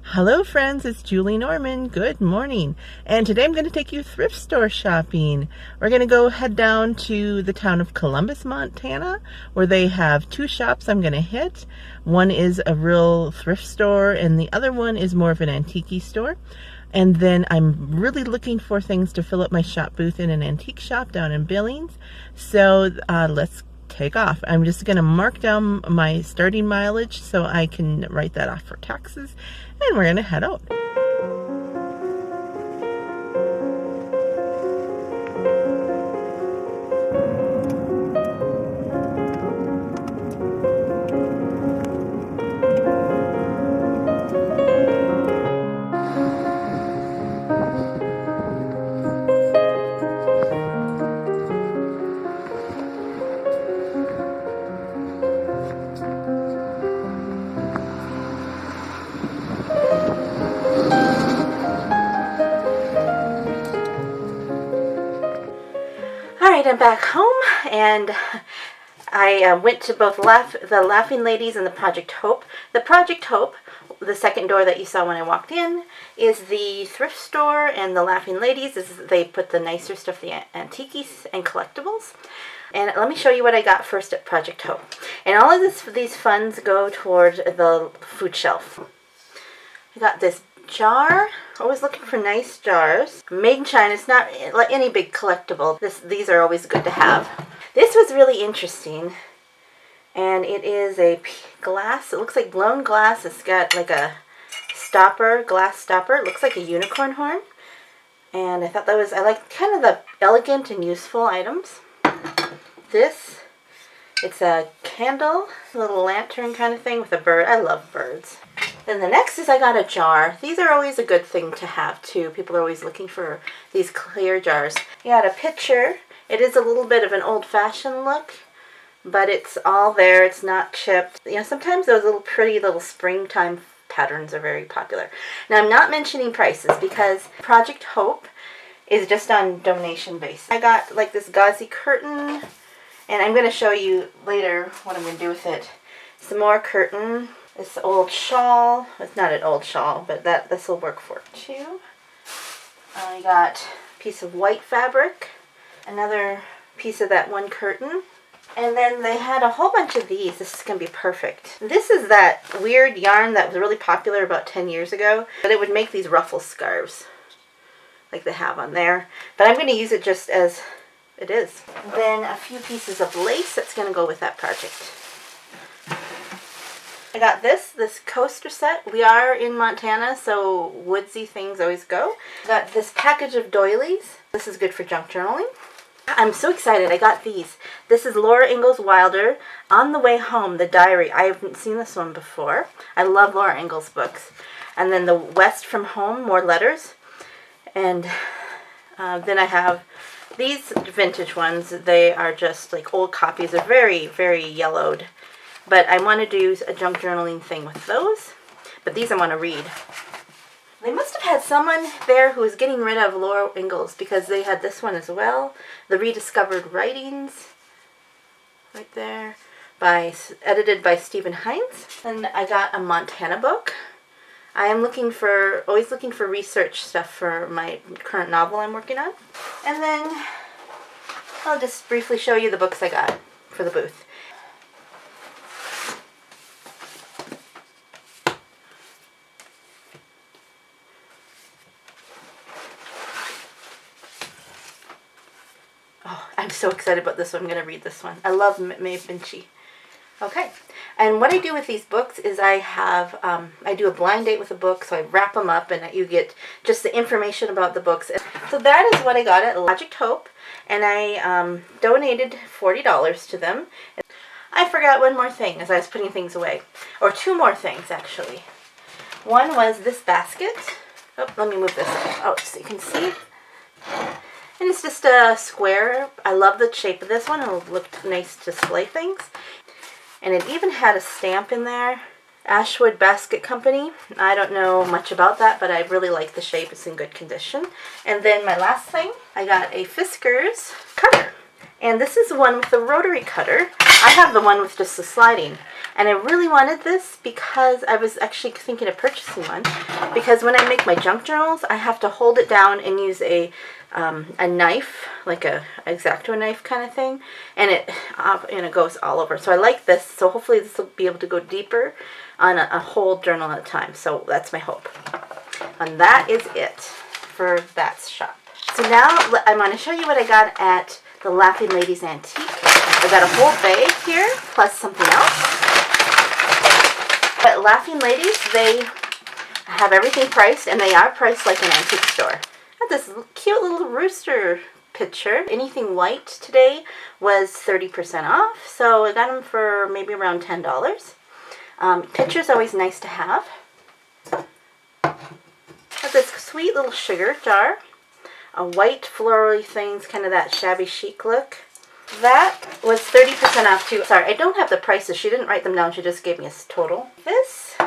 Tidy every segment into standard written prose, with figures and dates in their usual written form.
Hello friends, it's Julie Norman. Good morning. And today I'm going to take you thrift store shopping. We're going to go head down to the town of Columbus, Montana, where they have two shops I'm going to hit. One is a real thrift store and the other one is more of an antique store. And then I'm really looking for things to fill up my shop booth in an antique shop down in Billings. So let's take off. I'm just going to mark down my starting mileage so I can write that off for taxes, and we're going to head out. Alright, I'm back home, and I went to both the Laughing Ladies and the Project Hope. The Project Hope, the second door that you saw when I walked in, is the thrift store, and the Laughing Ladies they put the nicer stuff, the antiques and collectibles. And let me show you what I got first at Project Hope. And all of these funds go toward the food shelf. I got this jar. Always looking for nice jars. Made in China. It's not like any big collectible. These are always good to have. This was really interesting. And it is a glass. It looks like blown glass. It's got like a stopper, glass stopper. It looks like a unicorn horn. And I thought I like kind of the elegant and useful items. It's a candle, little lantern kind of thing with a bird. I love birds. Then the next is I got a jar. These are always a good thing to have too. People are always looking for these clear jars. You got a picture. It is a little bit of an old-fashioned look, but it's all there. It's not chipped. You know, sometimes those little pretty little springtime patterns are very popular. Now I'm not mentioning prices because Project Hope is just on donation basis. I got like this gauzy curtain, and I'm going to show you later what I'm going to do with it. Some more curtain. This old shawl. It's not an old shawl, but this will work for it too. I got a piece of white fabric. Another piece of that one curtain. And then they had a whole bunch of these. This is going to be perfect. This is that weird yarn that was really popular about 10 years ago. But it would make these ruffle scarves like they have on there. But I'm going to use it just as it is. And then a few pieces of lace that's going to go with that project. I got this coaster set. We are in Montana, so woodsy things always go. I got this package of doilies. This is good for junk journaling. I'm so excited. I got these. This is Laura Ingalls Wilder, On the Way Home, the diary. I haven't seen this one before. I love Laura Ingalls books. And then the West from Home, more letters. And then I have these vintage ones. They are just like old copies. They're very, very yellowed. But I want to do a junk journaling thing with those. But these I want to read. They must have had someone there who was getting rid of Laura Ingalls because they had this one as well. The Rediscovered Writings. Right there. Edited by Stephen Hines. And I got a Montana book. I am always looking for research stuff for my current novel I'm working on. And then I'll just briefly show you the books I got for the booth. Oh, I'm so excited about this one. I'm going to read this one. I love Maeve Binchy. Okay, and what I do with these books is I do a blind date with a book, so I wrap them up and you get just the information about the books. So that is what I got at Project Hope, and I donated $40 to them. I forgot one more thing as I was putting things away, or two more things actually. One was this basket. Oh, let me move this out so you can see. And it's just a square. I love the shape of this one. It'll look nice to display things. And it even had a stamp in there. Ashwood Basket Company. I don't know much about that, but I really like the shape. It's in good condition. And then my last thing, I got a Fiskars cutter. And this is the one with the rotary cutter. I have the one with just the sliding. And I really wanted this because I was actually thinking of purchasing one. Because when I make my junk journals, I have to hold it down and use a knife, like a X-Acto knife kind of thing. And it goes all over. So I like this. So hopefully this will be able to go deeper on a whole journal at a time. So that's my hope. And that is it for that shop. So now I'm going to show you what I got at the Laughing Ladies Antique. I got a whole bag here, plus something else. But Laughing Ladies, they have everything priced, and they are priced like an antique store. I got this cute little rooster picture. Anything white today was 30% off, so I got them for maybe around $10. Picture's always nice to have. Got this sweet little sugar jar. A white florally things, kind of that shabby chic look. That was 30% off too. Sorry, I don't have the prices. She didn't write them down. She just gave me a total. This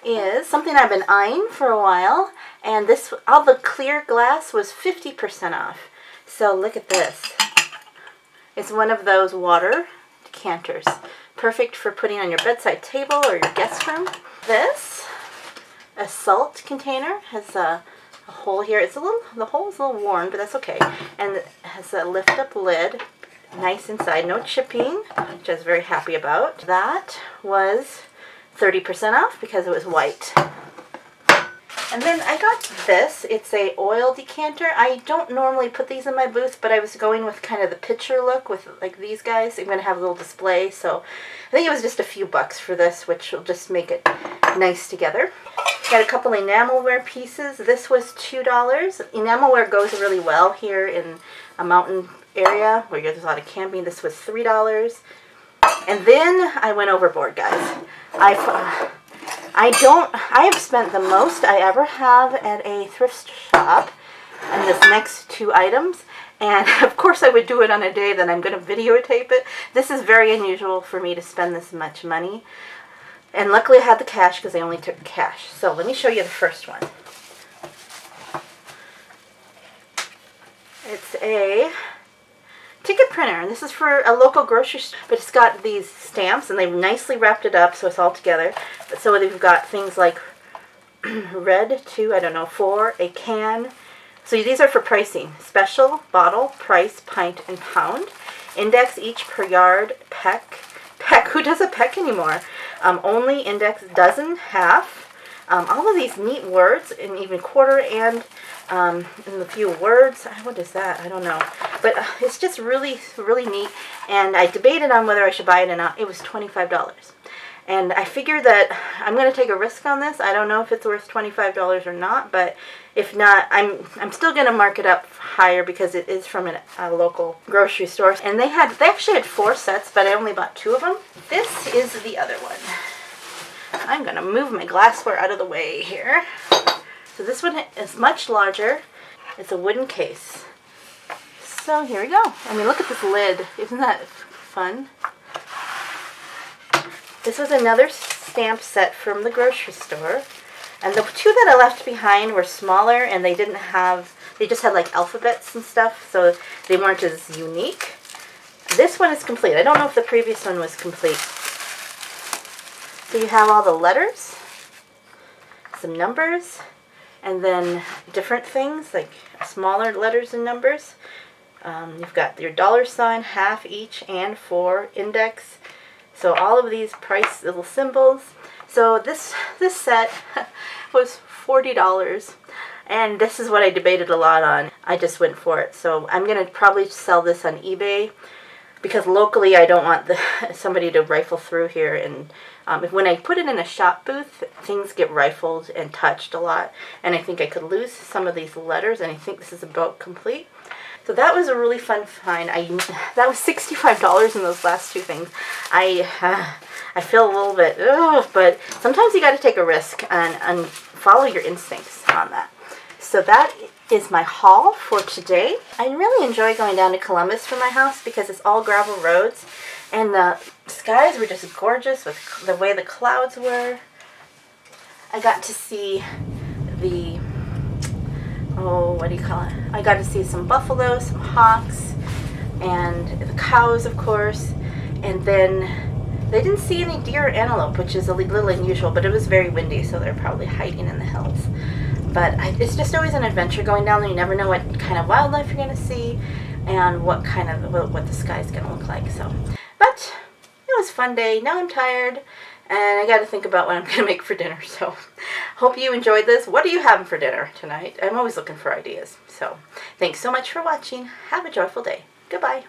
is something I've been eyeing for a while. And this, all the clear glass was 50% off. So look at this. It's one of those water decanters. Perfect for putting on your bedside table or your guest room. This, a salt container, has a hole here. It's the hole is a little worn, but that's okay. And it has a lift-up lid. Nice inside, no chipping, which I was very happy about. That was 30% off because it was white. And then I got this. It's a oil decanter. I don't normally put these in my booth, but I was going with kind of the picture look with like these guys. I'm going to have a little display, so I think it was just a few bucks for this, which will just make it nice together. Got a couple enamelware pieces. This was $2. Enamelware goes really well here in a mountain area where there's a lot of camping. This was $3. And then I went overboard, guys. I have spent the most I ever have at a thrift shop on this next two items. And of course I would do it on a day that I'm going to videotape it. This is very unusual for me to spend this much money. And luckily I had the cash because I only took cash. So let me show you the first one. It's a ticket printer, and this is for a local grocery store, but it's got these stamps, and they've nicely wrapped it up so it's all together. So they've got things like red 2, I don't know, 4, a can. So these are for pricing. Special, bottle, price, pint, and pound. Index each per yard, peck. Peck, who does a peck anymore? Only, index, dozen, half. All of these neat words, and even quarter and in a few words. What is that? I don't know. But it's just really, really neat. And I debated on whether I should buy it or not. It was $25. And I figured that I'm going to take a risk on this. I don't know if it's worth $25 or not. But if not, I'm still going to mark it up higher because it is from a local grocery store. And they actually had 4 sets, but I only bought 2 of them. This is the other one. I'm going to move my glassware out of the way here. So this one is much larger. It's a wooden case. So here we go. I mean, look at this lid. Isn't that fun? This was another stamp set from the grocery store. And the 2 that I left behind were smaller, and they just had like alphabets and stuff, so they weren't as unique. This one is complete. I don't know if the previous one was complete. So you have all the letters, some numbers, and then different things like smaller letters and numbers. You've got your $, half each, and 4, index. So all of these price little symbols. So this set was $40, and this is what I debated a lot on. I just went for it. So I'm going to probably sell this on eBay because locally I don't want somebody to rifle through here. And when I put it in a shop booth, things get rifled and touched a lot, and I think I could lose some of these letters, and I think this is about complete. So that was a really fun find. That was $65 in those last 2 things. I feel a little bit, but sometimes you got to take a risk and follow your instincts on that. So that is my haul for today. I really enjoy going down to Columbus from my house because it's all gravel roads, and the skies were just gorgeous with the way the clouds were. I got to see what do you call it? I got to see some buffalo, some hawks, and the cows, of course, and then they didn't see any deer or antelope, which is a little unusual, but it was very windy, so they're probably hiding in the hills. But it's just always an adventure going down there. You never know what kind of wildlife you're going to see and what the sky's going to look like. So, but it was a fun day. Now I'm tired and I got to think about what I'm going to make for dinner. So, hope you enjoyed this. What are you having for dinner tonight? I'm always looking for ideas. So, thanks so much for watching. Have a joyful day. Goodbye.